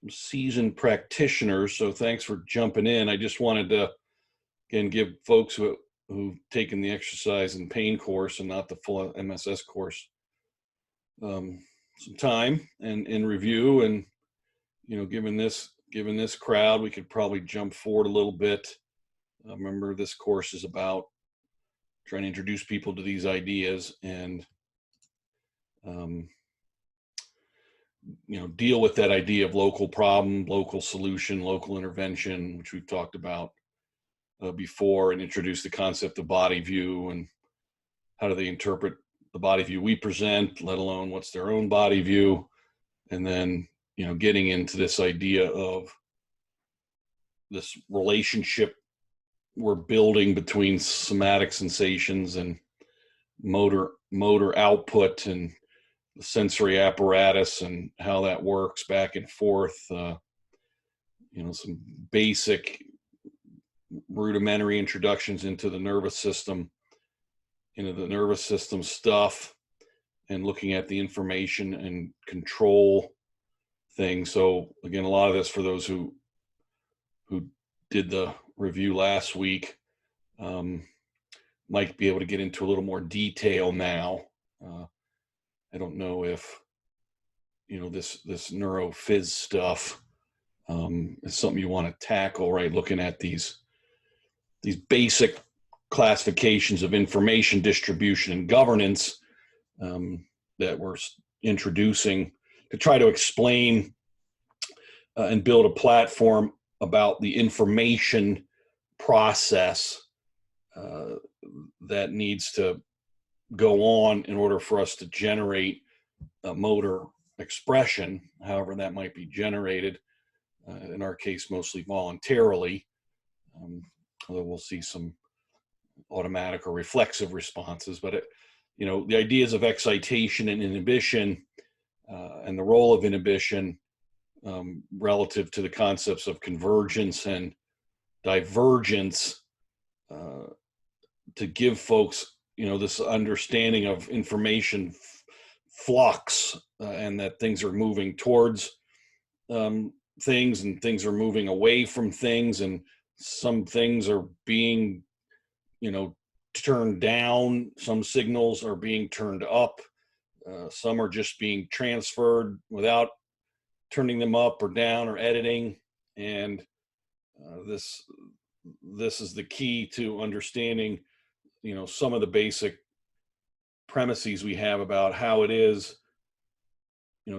seasoned practitioners, so thanks for jumping in. I just wanted to, again, give folks who've taken the exercise and pain course and not the full MSS course some time and in review. And, given this crowd, we could probably jump forward a little bit. Remember, this course is about trying to introduce people to these ideas and deal with that idea of local problem, local solution, local intervention, which we've talked about before, and introduce the concept of body view and how do they interpret the body view we present, let alone what's their own body view. And then, getting into this idea of this relationship we're building between somatic sensations and motor output and the sensory apparatus and how that works back and forth. Some basic rudimentary introductions into the nervous system, stuff, and looking at the information and control thing. So again, a lot of this for those who did the review last week might be able to get into a little more detail now. I don't know if this neurophys stuff is something you want to tackle, right? Looking at these basic classifications of information distribution and governance that we're introducing to try to explain and build a platform about the information process that needs to go on in order for us to generate motor expression, however that might be generated, in our case mostly voluntarily, although we'll see some automatic or reflexive responses. But the ideas of excitation and inhibition and the role of inhibition relative to the concepts of convergence and divergence, to give folks this understanding of information flux, and that things are moving towards things and things are moving away from things, and some things are being turned down, some signals are being turned up, some are just being transferred without turning them up or down or editing. And this is the key to understanding some of the basic premises we have about how it is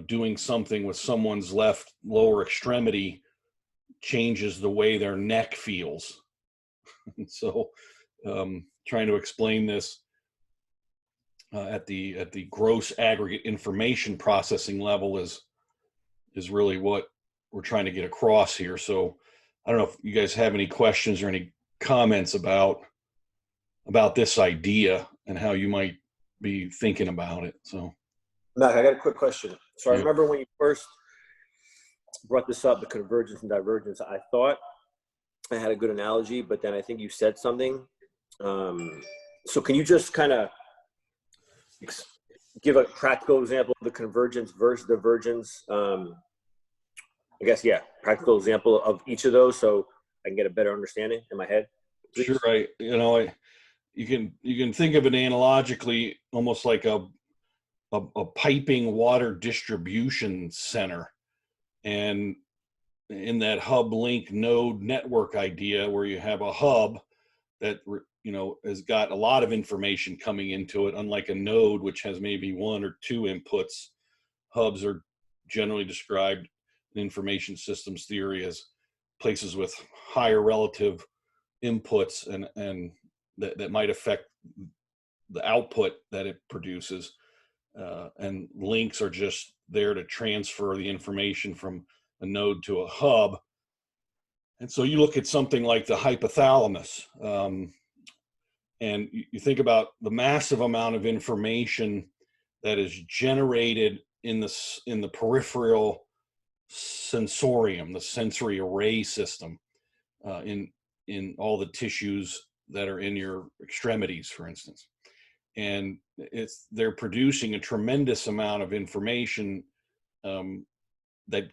doing something with someone's left lower extremity changes the way their neck feels. And so trying to explain this at the gross aggregate information processing level is really what we're trying to get across here. So I don't know if you guys have any questions or any comments about this idea and how you might be thinking about it. So, Matt, I got a quick question. So Yeah. I remember when you first brought this up, the convergence and divergence, I thought I had a good analogy, but then I think you said something. So can you just kind of give a practical example of the convergence versus divergence? I guess, yeah, practical example of each of those so I can get a better understanding in my head. Please. Sure. You can think of it analogically, almost like a piping water distribution center, and in that hub link node network idea, where you have a hub that has got a lot of information coming into it, unlike a node which has maybe one or two inputs. Hubs are generally described in information systems theory as places with higher relative inputs and that might affect the output that it produces, and links are just there to transfer the information from a node to a hub. And so you look at something like the hypothalamus, and you think about the massive amount of information that is generated in the peripheral sensorium, the sensory array system, in all the tissues that are in your extremities, for instance. And they're producing a tremendous amount of information that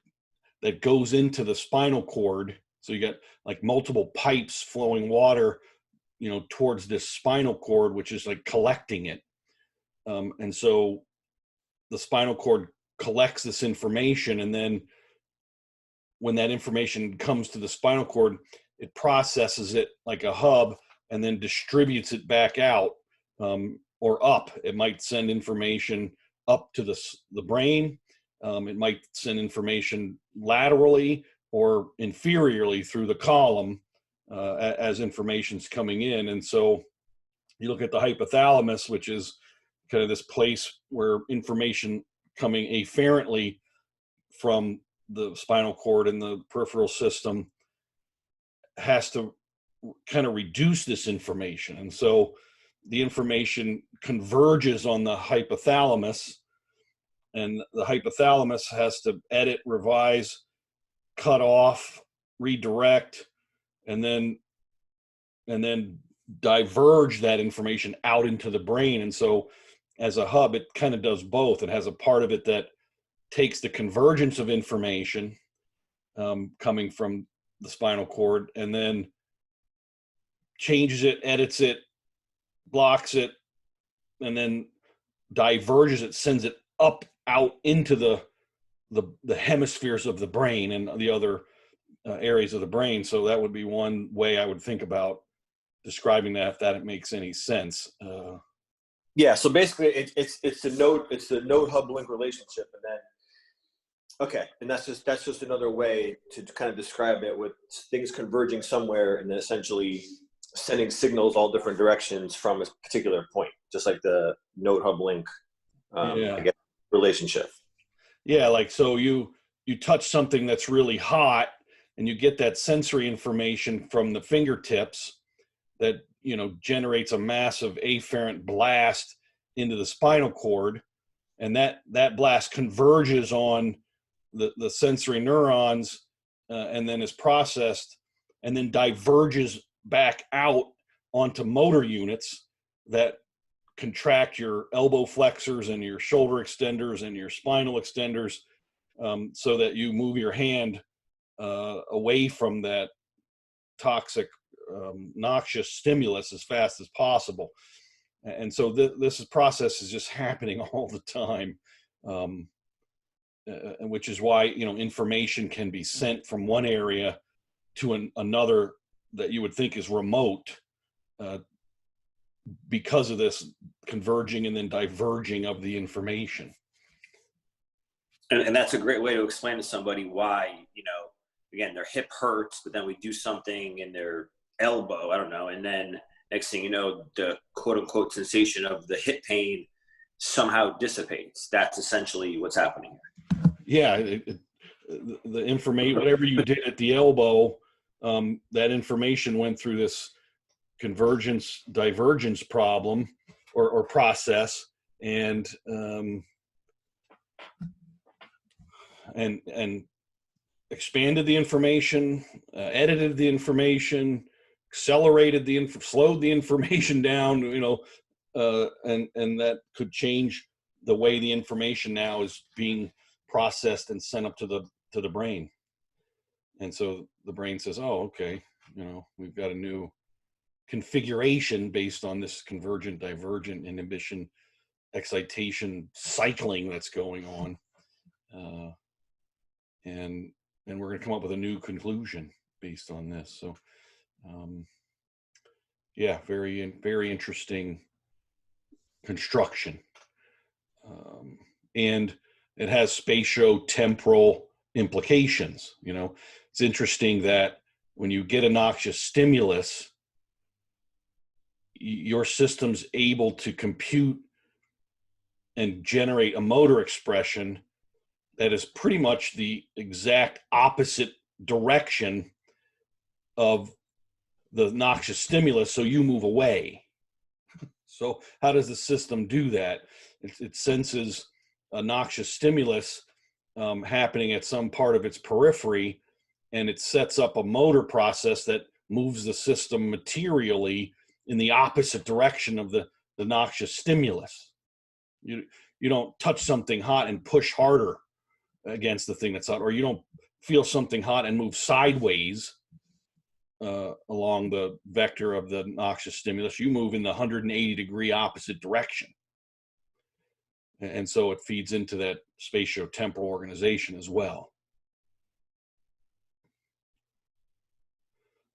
that goes into the spinal cord. So you got like multiple pipes flowing water, towards this spinal cord, which is like collecting it. And so the spinal cord collects this information, and then when that information comes to the spinal cord, it processes it like a hub and then distributes it back out, or up. It might send information up to the brain. It might send information laterally or inferiorly through the column as information's coming in. And so you look at the hypothalamus, which is kind of this place where information coming afferently from the spinal cord and the peripheral system has to kind of reduce this information. And so the information converges on the hypothalamus, and the hypothalamus has to edit, revise, cut off, redirect, and then diverge that information out into the brain. And so as a hub, it kind of does both. It has a part of it that takes the convergence of information coming from the spinal cord, and then changes it, edits it, blocks it, and then diverges it, sends it up out into the hemispheres of the brain and the other areas of the brain. So that would be one way I would think about describing that, if that makes any sense. Yeah. So basically, it's the node hub link relationship, and then okay, and that's just another way to kind of describe it, with things converging somewhere and then essentially sending signals all different directions from a particular point, just like the node hub link I guess, relationship. Yeah, like so you touch something that's really hot, and you get that sensory information from the fingertips that generates a massive afferent blast into the spinal cord, and that blast converges on the sensory neurons, and then is processed, and then diverges back out onto motor units that contract your elbow flexors and your shoulder extenders and your spinal extenders, so that you move your hand away from that toxic, noxious stimulus as fast as possible. And so this process is just happening all the time, which is why information can be sent from one area to another that you would think is remote, because of this converging and then diverging of the information. And that's a great way to explain to somebody why, again, their hip hurts, but then we do something in their elbow, I don't know, and then next thing you know, the quote unquote sensation of the hip pain somehow dissipates. That's essentially what's happening here. Yeah, the information, whatever you did at the elbow, that information went through this convergence divergence problem or process, and expanded the information, edited the information, accelerated slowed the information down, and that could change the way the information now is being processed and sent up to the brain. And so the brain says, oh, okay, we've got a new configuration based on this convergent divergent inhibition excitation cycling that's going on, and we're going to come up with a new conclusion based on this. So yeah, very, very interesting construction, and it has spatio-temporal implications. It's interesting that when you get a noxious stimulus, your system's able to compute and generate a motor expression that is pretty much the exact opposite direction of the noxious stimulus, so you move away. So how does the system do that? It senses a noxious stimulus happening at some part of its periphery, and it sets up a motor process that moves the system materially in the opposite direction of the noxious stimulus. You don't touch something hot and push harder against the thing that's hot, or you don't feel something hot and move sideways along the vector of the noxious stimulus, you move in the 180-degree opposite direction. And so it feeds into that spatiotemporal organization as well.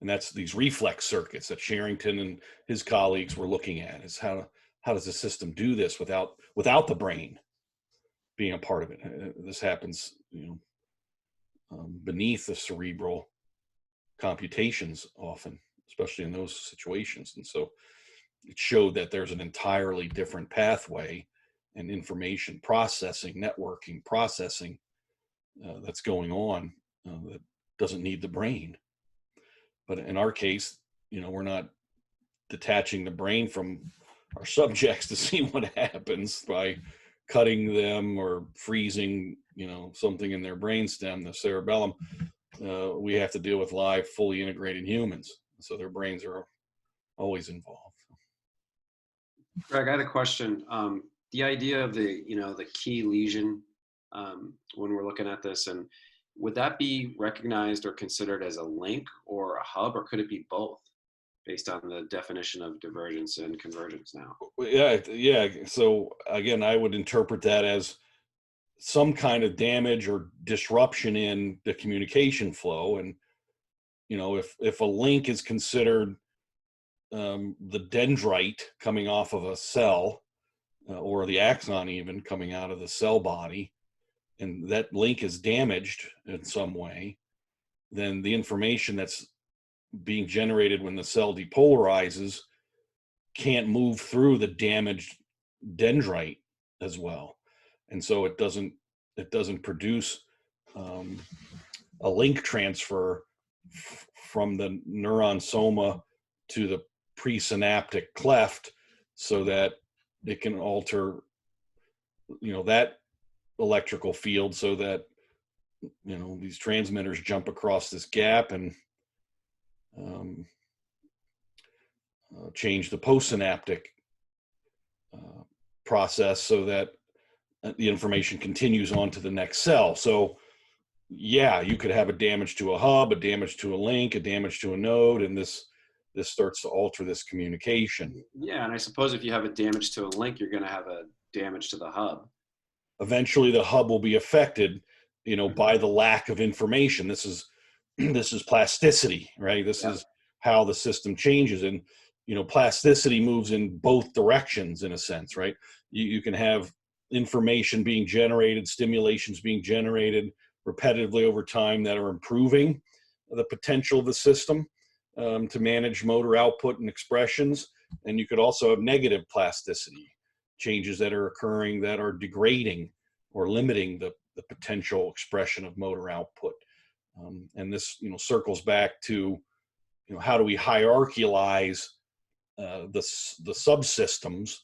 And that's these reflex circuits that Sherrington and his colleagues were looking at, is how does the system do this without the brain being a part of it? This happens, beneath the cerebral computations often, especially in those situations. And so it showed that there's an entirely different pathway and information processing, networking processing that's going on that doesn't need the brain. But in our case, we're not detaching the brain from our subjects to see what happens by cutting them or freezing, something in their brainstem, the cerebellum. We have to deal with live, fully integrated humans. So their brains are always involved. Greg, I had a question. The idea of the key lesion, when we're looking at this, and would that be recognized or considered as a link or a hub, or could it be both based on the definition of divergence and convergence now? Yeah. So again, I would interpret that as some kind of damage or disruption in the communication flow. And, if a link is considered the dendrite coming off of a cell, or the axon even coming out of the cell body, and that link is damaged in some way, then the information that's being generated when the cell depolarizes can't move through the damaged dendrite as well. And so it doesn't produce a link transfer from the neuron soma to the presynaptic cleft, so that it can alter that electrical field, so that these transmitters jump across this gap and change the postsynaptic process, so that the information continues on to the next cell. So yeah, you could have a damage to a hub, a damage to a link, a damage to a node, and this starts to alter this communication. Yeah, and I suppose if you have a damage to a link, you're going to have a damage to the hub. Eventually the hub will be affected, by the lack of information. This is plasticity, right? This is how the system changes. And, plasticity moves in both directions in a sense, right? You can have information being generated, stimulations being generated repetitively over time that are improving the potential of the system to manage motor output and expressions. And you could also have negative plasticity, changes that are occurring that are degrading or limiting the potential expression of motor output. And this, circles back to, how do we hierarchialize the subsystems,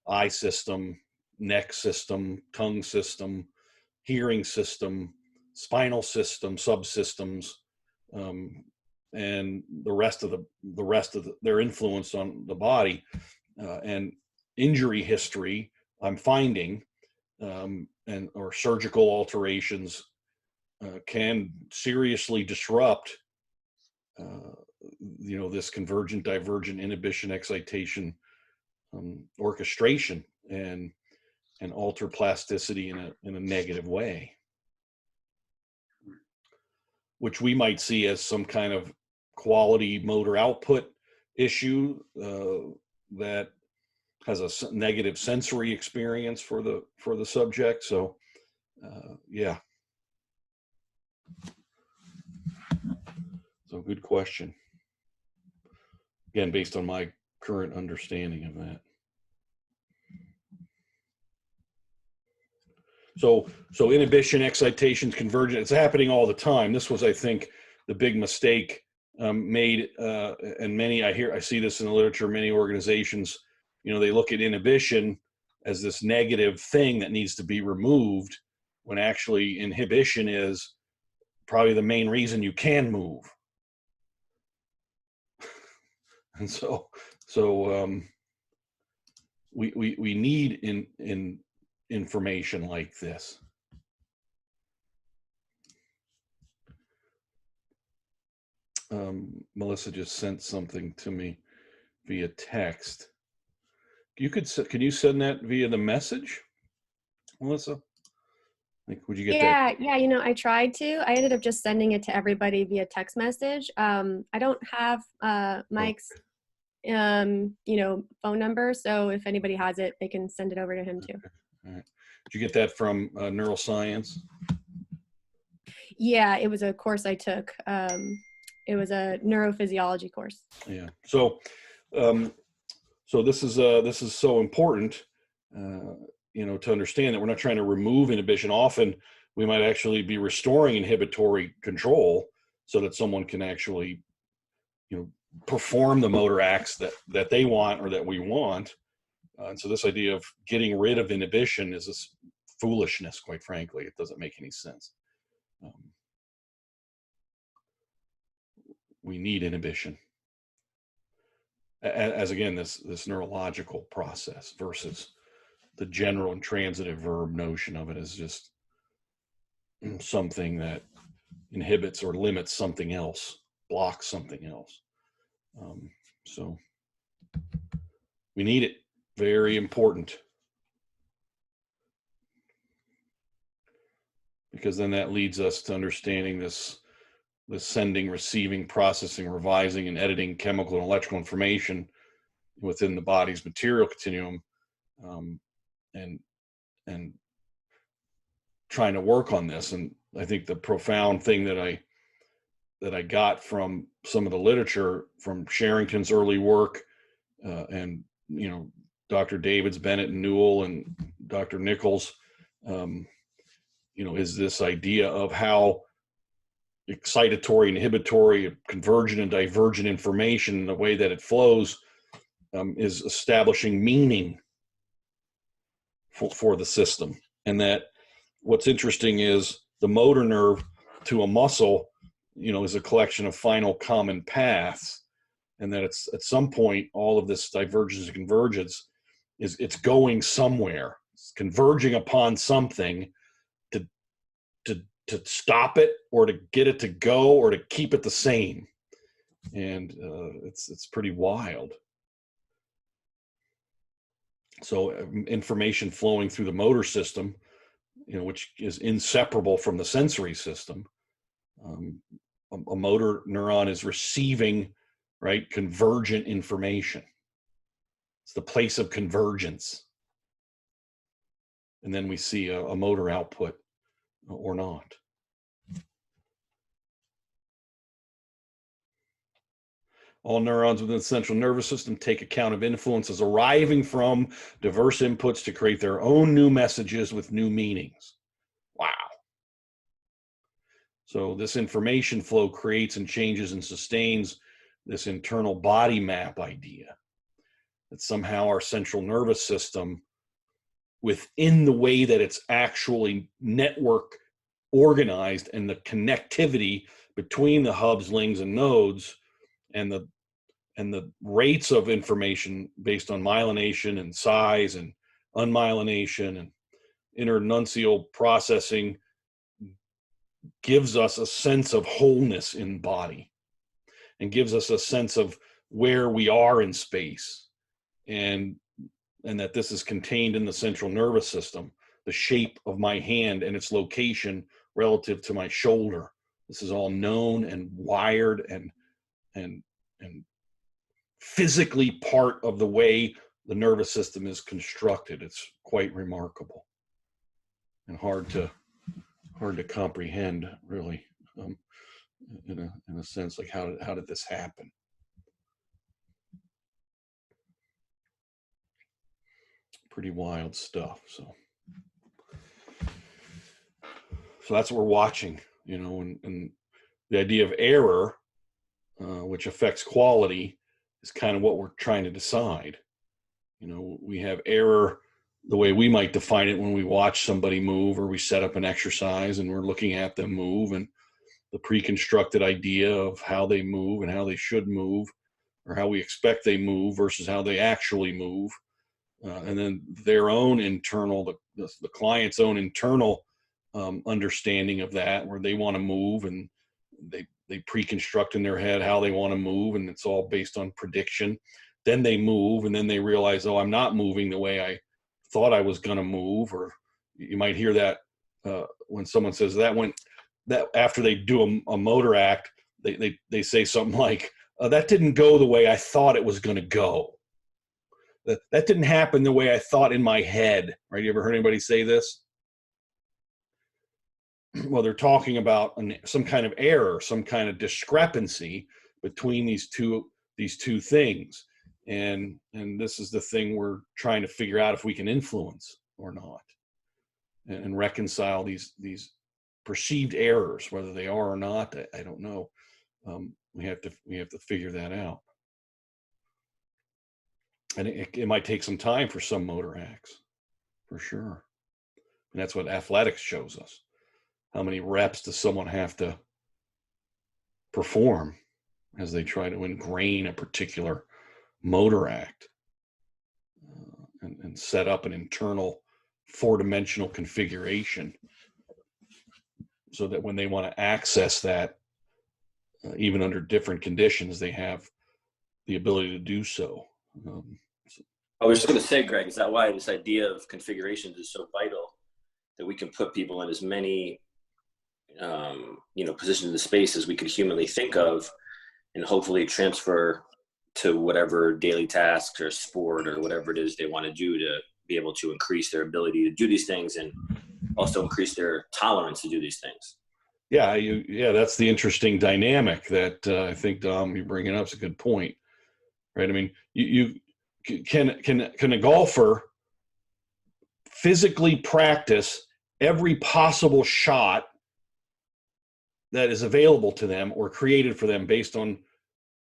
eye system, neck system, tongue system, hearing system, spinal system, subsystems, and the rest of their influence on the body, and injury history. I'm finding, or surgical alterations can seriously disrupt, this convergent, divergent, inhibition, excitation, orchestration, and alter plasticity in a negative way, which we might see as some kind of quality motor output issue that has a negative sensory experience for the subject. So yeah. So good question. Again, based on my current understanding of that. So inhibition, excitation, convergence, it's happening all the time. This was, I think, the big mistake made, and I see this in the literature, many organizations, they look at inhibition as this negative thing that needs to be removed, when actually inhibition is probably the main reason you can move. And so we need in information like this. Melissa just sent something to me via text. Can you send that via the message, Melissa? Like, would you get that? Yeah, I tried to. I ended up just sending it to everybody via text message. I don't have Mike's phone number, so if anybody has it, they can send it over to him too. All right. Did you get that from neuroscience? Yeah, it was a course I took. It was a neurophysiology course. Yeah. So, so this is so important, to understand that we're not trying to remove inhibition. Often, we might actually be restoring inhibitory control so that someone can actually, perform the motor acts that they want or that we want. And so, this idea of getting rid of inhibition is this foolishness. Quite frankly, it doesn't make any sense. We need inhibition as again this neurological process versus the general intransitive verb notion of it as just something that inhibits or limits something else, blocks something else. So we need it. Very important. Because then that leads us to understanding this sending, receiving, processing, revising, and editing chemical and electrical information within the body's material continuum, and trying to work on this. And I think the profound thing that I got from some of the literature from Sherrington's early work, and Dr. Davids, Bennett, and Newell, and Dr. Nichols, is this idea of how excitatory, inhibitory, convergent, and divergent information, the way that it flows, is establishing meaning for the system. And that what's interesting is the motor nerve to a muscle, is a collection of final common paths, and that it's at some point all of this divergence and convergence it's going somewhere. It's converging upon something to stop it or to get it to go or to keep it the same. And it's pretty wild. So information flowing through the motor system, which is inseparable from the sensory system. A motor neuron is receiving, right, convergent information. It's the place of convergence. And then we see a motor output or not. All neurons within the central nervous system take account of influences arriving from diverse inputs to create their own new messages with new meanings. Wow. So this information flow creates and changes and sustains this internal body map idea that somehow our central nervous system, within the way that it's actually network organized and the connectivity between the hubs, links, and nodes, and the rates of information based on myelination and size and unmyelination and internuncial processing, gives us a sense of wholeness in body and gives us a sense of where we are in space, and that this is contained in the central nervous system, the shape of my hand and its location relative to my shoulder. This is all known and wired and physically part of the way the nervous system is constructed. It's quite remarkable and hard to comprehend, really, in a sense, like how did this happen? Pretty wild stuff. So that's what we're watching, and the idea of error, which affects quality, is kind of what we're trying to decide. We have error the way we might define it when we watch somebody move or we set up an exercise and we're looking at them move, and the pre-constructed idea of how they move and how they should move, or how we expect they move versus how they actually move. And then their own internal, the client's own internal understanding of that, where they want to move and they pre-construct in their head how they want to move, and it's all based on prediction. Then they move, and then they realize, oh, I'm not moving the way I thought I was going to move. Or you might hear that when someone says that after they do a motor act, they say something like, that didn't go the way I thought it was going to go. That didn't happen the way I thought in my head, right? You ever heard anybody say this? Well, they're talking about some kind of error, some kind of discrepancy between these two things. And this is the thing we're trying to figure out if we can influence or not, and reconcile these perceived errors, whether they are or not. I don't know. We have to figure that out. And it might take some time for some motor acts, for sure. And that's what athletics shows us. How many reps does someone have to perform as they try to ingrain a particular motor act and set up an internal 4-dimensional configuration so that when they want to access that, even under different conditions, they have the ability to do so. I was just going to say, Greg, is that why this idea of configurations is so vital, that we can put people in as many positions in the space as we could humanly think of, and hopefully transfer to whatever daily tasks or sport or whatever it is they want to do to be able to increase their ability to do these things and also increase their tolerance to do these things. Yeah, that's the interesting dynamic that I think, Dom, you're bringing up is a good point, right? I mean, you can a golfer physically practice every possible shot that is available to them or created for them based on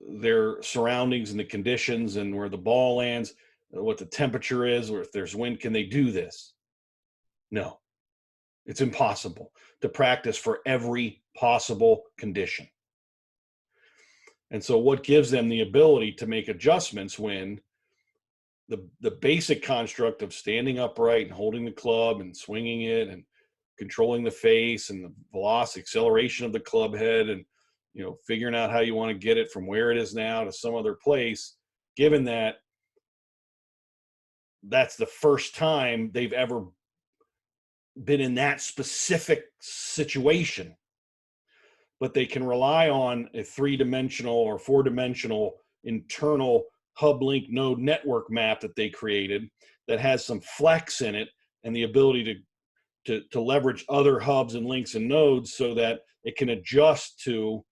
their surroundings and the conditions and where the ball lands, what the temperature is, or if there's wind? Can they do this? No, it's impossible to practice for every possible condition. And so what gives them the ability to make adjustments when the basic construct of standing upright and holding the club and swinging it and controlling the face and the velocity, acceleration of the club head, and figuring out how you want to get it from where it is now to some other place, given that that's the first time they've ever been in that specific situation. But they can rely on a 3-dimensional or 4-dimensional internal hub link node network map that they created that has some flex in it and the ability to leverage other hubs and links and nodes so that it can adjust to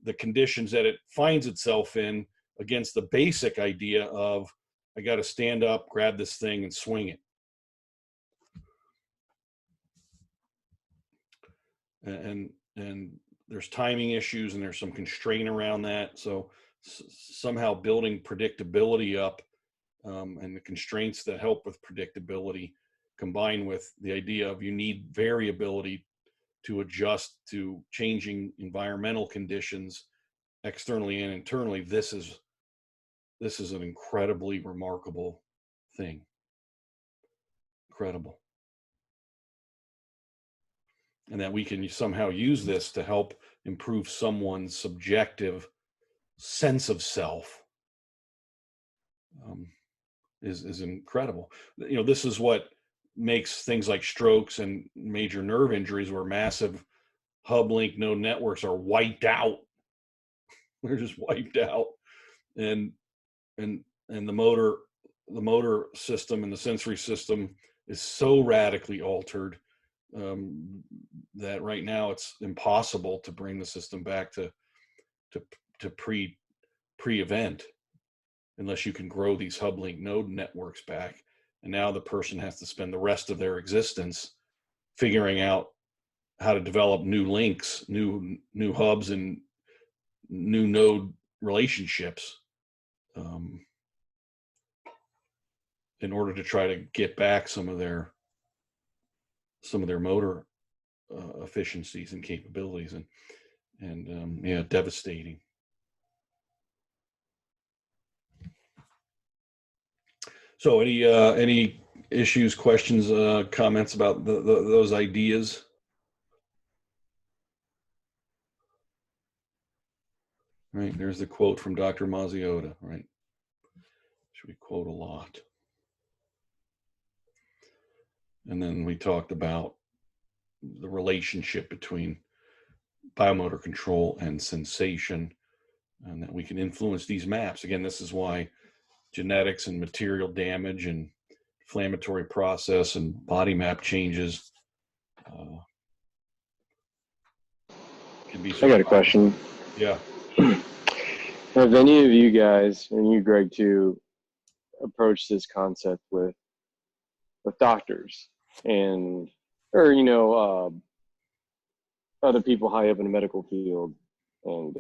the conditions that it finds itself in against the basic idea of, I got to stand up, grab this thing, and swing it. And there's timing issues and there's some constraint around that. So somehow building predictability up and the constraints that help with predictability, combined with the idea of you need variability to adjust to changing environmental conditions externally and internally. This is an incredibly remarkable thing. Incredible. And that we can somehow use this to help improve someone's subjective sense of self is incredible. This is what makes things like strokes and major nerve injuries, where massive hub link node networks are wiped out. They're just wiped out, and the motor system and the sensory system is so radically altered that right now it's impossible to bring the system back to pre-event unless you can grow these hub link node networks back. And now the person has to spend the rest of their existence figuring out how to develop new links, new hubs, and new node relationships in order to try to get back some of their motor efficiencies and capabilities, and devastating. So any issues, questions, comments about those ideas? Right. There's the quote from Dr. Mazziota, right? Which we quote a lot. And then we talked about the relationship between biomotor control and sensation, and that we can influence these maps. Again, this is why genetics and material damage and inflammatory process and body map changes can be. I got a question. Yeah. Have any of you guys, and you, Greg, too, approached this concept with doctors and, or other people high up in the medical field, and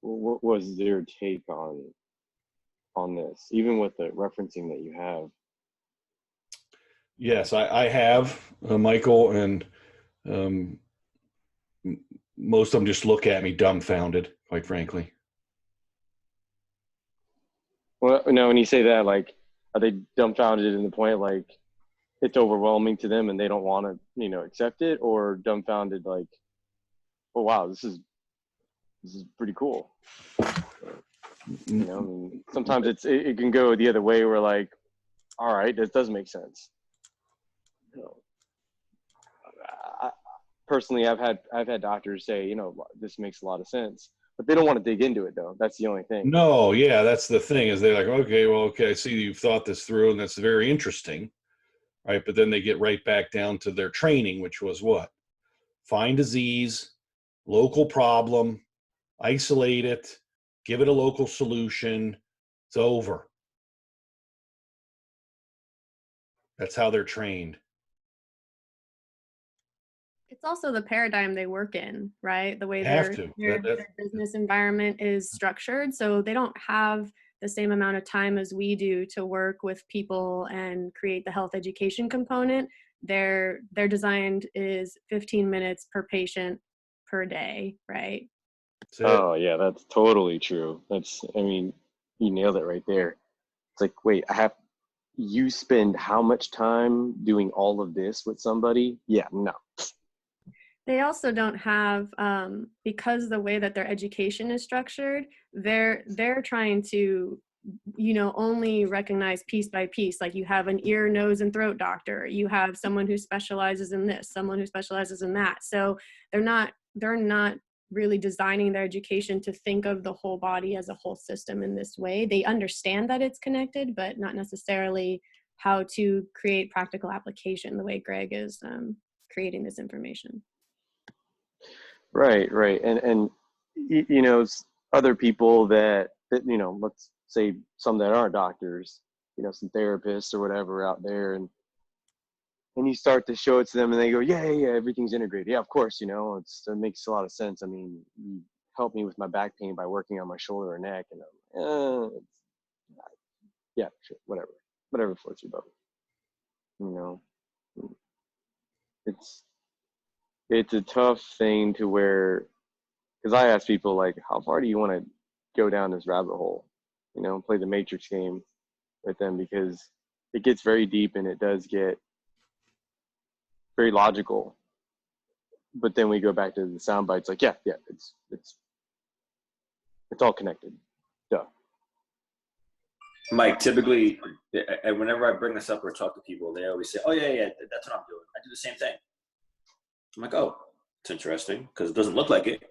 what was their take on this, even with the referencing that you have? Yes, I have, Michael, and most of them just look at me dumbfounded, quite frankly. Well, no, when you say that, like, are they dumbfounded in the point like it's overwhelming to them and they don't want to, accept it, or dumbfounded like, oh wow, this is pretty cool? Sometimes it can go the other way where like, all right, this does make sense. Personally, I've had doctors say, this makes a lot of sense, but they don't want to dig into it though. That's the only thing. No, yeah, that's the thing, is they're like, okay, I see you've thought this through, and that's very interesting, right? But then they get right back down to their training, which was what? Find disease, local problem, isolate it, give it a local solution. It's over. That's how they're trained. It's also the paradigm they work in, right? The way Have their to. business environment is structured. So they don't have the same amount of time as we do to work with people and create the health education component. Their designed is 15 minutes per patient per day, right? Oh yeah, that's totally true. You nailed it right there. It's like, wait, you spend how much time doing all of this with somebody? Yeah, no. They also don't have, because the way that their education is structured, they're trying to, only recognize piece by piece. Like you have an ear, nose, and throat doctor. You have someone who specializes in this, someone who specializes in that. So they're not really designing their education to think of the whole body as a whole system in this way. They understand that it's connected, but not necessarily how to create practical application the way Greg is creating this information. Right. And other people that, let's say some that aren't doctors, some therapists or whatever out there, and you start to show it to them and they go, yeah, everything's integrated. Yeah, of course, it makes a lot of sense. I mean, you helped me with my back pain by working on my shoulder or neck, and yeah, sure, whatever floats your boat. It's a tough thing to where, because I ask people like, how far do you want to go down this rabbit hole, play the Matrix game with them, because it gets very deep and it does get very logical. But then we go back to the sound bites like, yeah, it's all connected. Duh. Mike, typically, whenever I bring this up or talk to people, they always say, oh yeah, that's what I'm doing. I do the same thing. I'm like, oh, it's interesting because it doesn't look like it.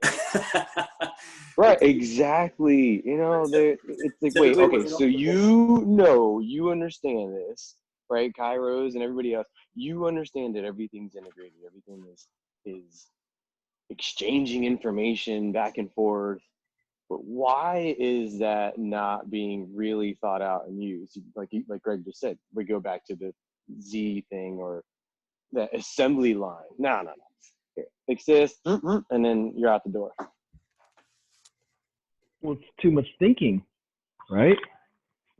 Right, exactly. It's like, wait, okay, so you understand this, right? Kairos and everybody else, you understand that everything's integrated, everything is exchanging information back and forth. But why is that not being really thought out and used? Like Greg just said, we go back to the Z thing or the assembly line. No. Here, fix this, and then you're out the door. Well, it's too much thinking, right?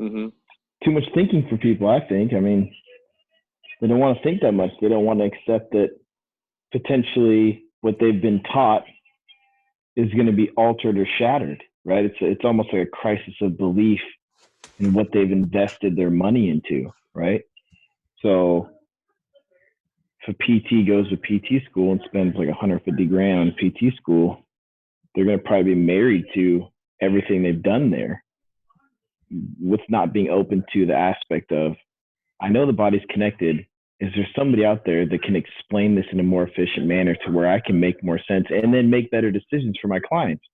Mm-hmm. Too much thinking for people, I think. I mean, they don't want to think that much. They don't want to accept that potentially what they've been taught is going to be altered or shattered, right? It's almost like a crisis of belief in what they've invested their money into, right? So if a PT goes to PT school and spends like $150,000 on PT school, they're going to probably be married to everything they've done there, with not being open to the aspect of, I know the body's connected. Is there somebody out there that can explain this in a more efficient manner to where I can make more sense and then make better decisions for my clients?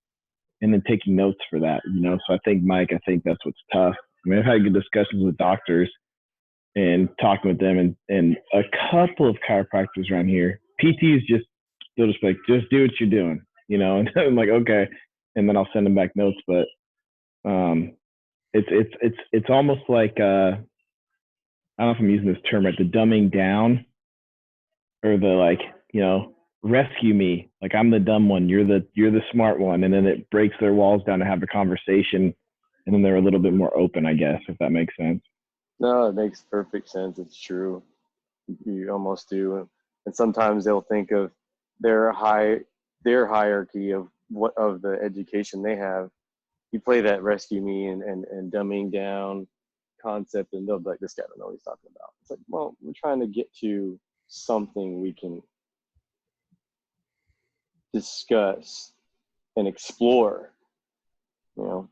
And then taking notes for that, you know? So I think, Mike, I think that's what's tough. I mean, I've had good discussions with doctors and talking with them, and a couple of chiropractors around here. PTs just, they'll just be like, just do what you're doing, you know? And I'm like, okay. And then I'll send them back notes. But it's almost like, I don't know if I'm using this term right, the dumbing down, or the, like, you know, rescue me, like I'm the dumb one, you're the smart one, and then it breaks their walls down to have a conversation, and then they're a little bit more open, I guess, if that makes sense. No, it makes perfect sense. It's true. You almost do. And sometimes they'll think of their hierarchy of what of the education they have. You play that rescue me and dumbing down concept, and they'll be like, this guy don't know what he's talking about. It's like, well, we're trying to get to something we can discuss and explore, you know.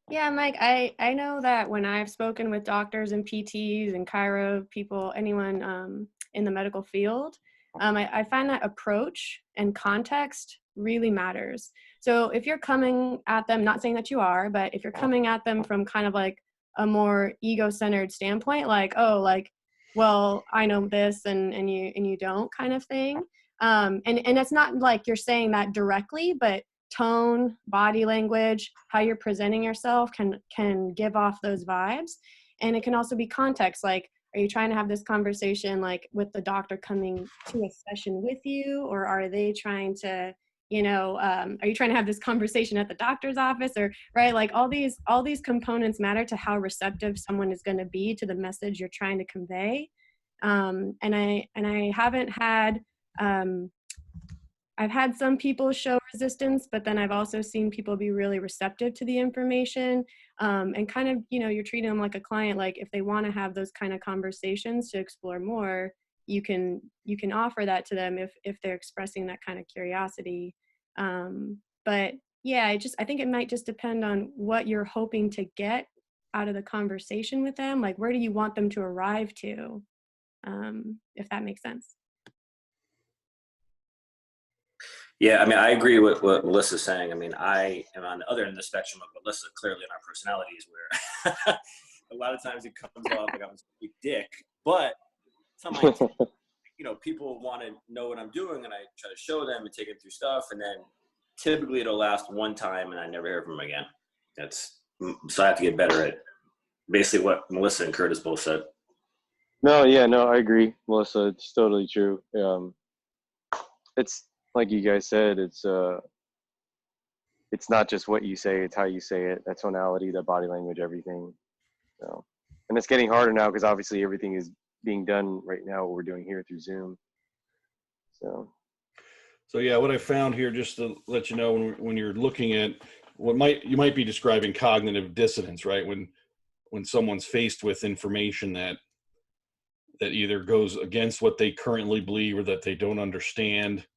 Yeah, Mike, I know that when I've spoken with doctors and PTs and chiro people, anyone in the medical field, I find that approach and context really matters. So if you're coming at them, not saying that you are, but if you're coming at them from kind of like a more ego-centered standpoint, like, oh, like, well, I know this and you don't, kind of thing. And it's not like you're saying that directly, but tone, body language, how you're presenting yourself can give off those vibes. And it can also be context, like, are you trying to have this conversation like with the doctor coming to a session with you, or are they trying to, you know, are you trying to have this conversation at the doctor's office, or right? Like all these components matter to how receptive someone is going to be to the message you're trying to convey. And I haven't had, I've had some people show resistance, but then I've also seen people be really receptive to the information, and kind of, you know, you're treating them like a client. Like if they want to have those kind of conversations to explore more, you can offer that to them if they're expressing that kind of curiosity. But yeah, I think it might just depend on what you're hoping to get out of the conversation with them. Like, where do you want them to arrive to, if that makes sense. Yeah, I mean, I agree with what Melissa's saying. I mean, I am on the other end of the spectrum of Melissa, clearly in our personalities, where a lot of times it comes off like I'm a big dick, but sometimes, you know, people want to know what I'm doing, and I try to show them and take them through stuff, and then typically it'll last one time, and I never hear from them again. So I have to get better at basically what Melissa and Curtis both said. No, I agree, Melissa. It's totally true. It's like you guys said, it's not just what you say, it's how you say it, that tonality, that body language, everything. So, and it's getting harder now because obviously everything is being done right now, what we're doing here through Zoom. So yeah, what I found here, just to let you know, when you're looking at you might be describing cognitive dissonance, right? When someone's faced with information that either goes against what they currently believe or that they don't understand,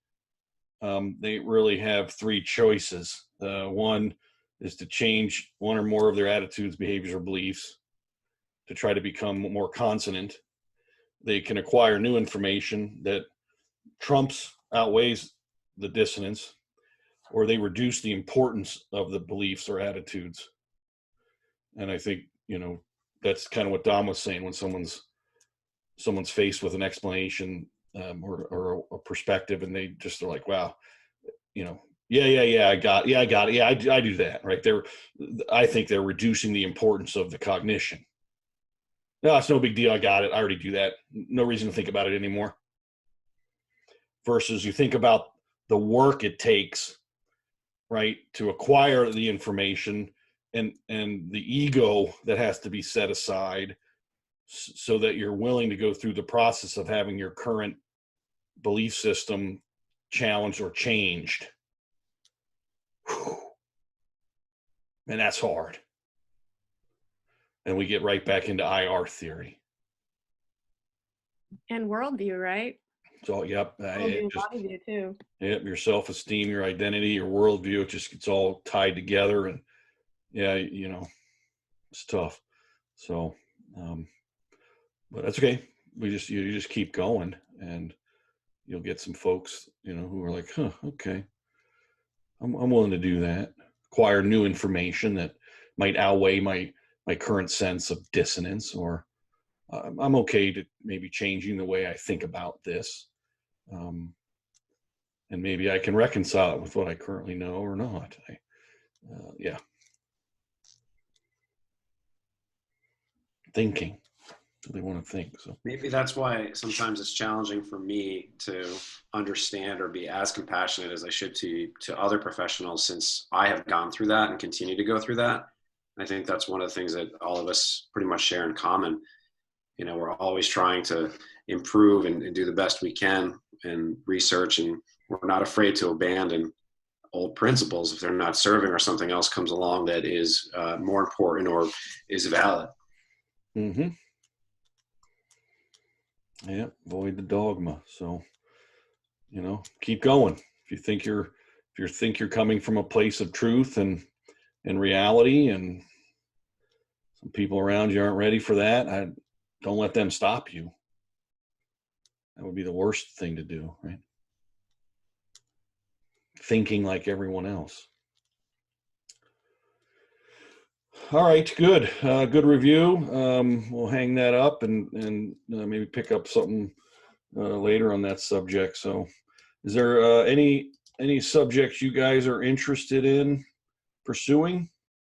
they really have three choices. One is to change one or more of their attitudes, behaviors, or beliefs to try to become more consonant. They can acquire new information that outweighs the dissonance, or they reduce the importance of the beliefs or attitudes. And I think, you know, that's kind of what Dom was saying. When someone's faced with an explanation, or a perspective, and they're like, wow, you know, I got it. Yeah, I do that, right? I think they're reducing the importance of the cognition. No, it's no big deal. I got it. I already do that. No reason to think about it anymore. Versus you think about the work it takes, right, to acquire the information, and the ego that has to be set aside so that you're willing to go through the process of having your current belief system challenged or changed. Whew. And that's hard. And we get right back into IR theory. And worldview, right? So, yep. All the It just, body view too. yep, your self-esteem, your identity, your worldview, it just gets all tied together. And yeah, you know, it's tough. So, but that's okay. You just keep going, and you'll get some folks, you know, who are like, huh, okay, I'm willing to do that. Acquire new information that might outweigh my current sense of dissonance, or I'm okay to maybe changing the way I think about this. And maybe I can reconcile it with what I currently know or not. Yeah. Thinking. They want to think. So Maybe that's why sometimes it's challenging for me to understand or be as compassionate as I should to other professionals, since I have gone through that and continue to go through that. I think that's one of the things that all of us pretty much share in common. You know, we're always trying to improve and do the best we can and research, and we're not afraid to abandon old principles if they're not serving, or something else comes along that is more important or is valid. mm-hmm. Yeah, avoid the dogma. So, you know, keep going. If you think you're coming from a place of truth and reality, and some people around you aren't ready for that, don't let them stop you. That would be the worst thing to do, right? Thinking like everyone else. All right, good. Good review. We'll hang that up and maybe pick up something later on that subject. So, is there any subjects you guys are interested in pursuing?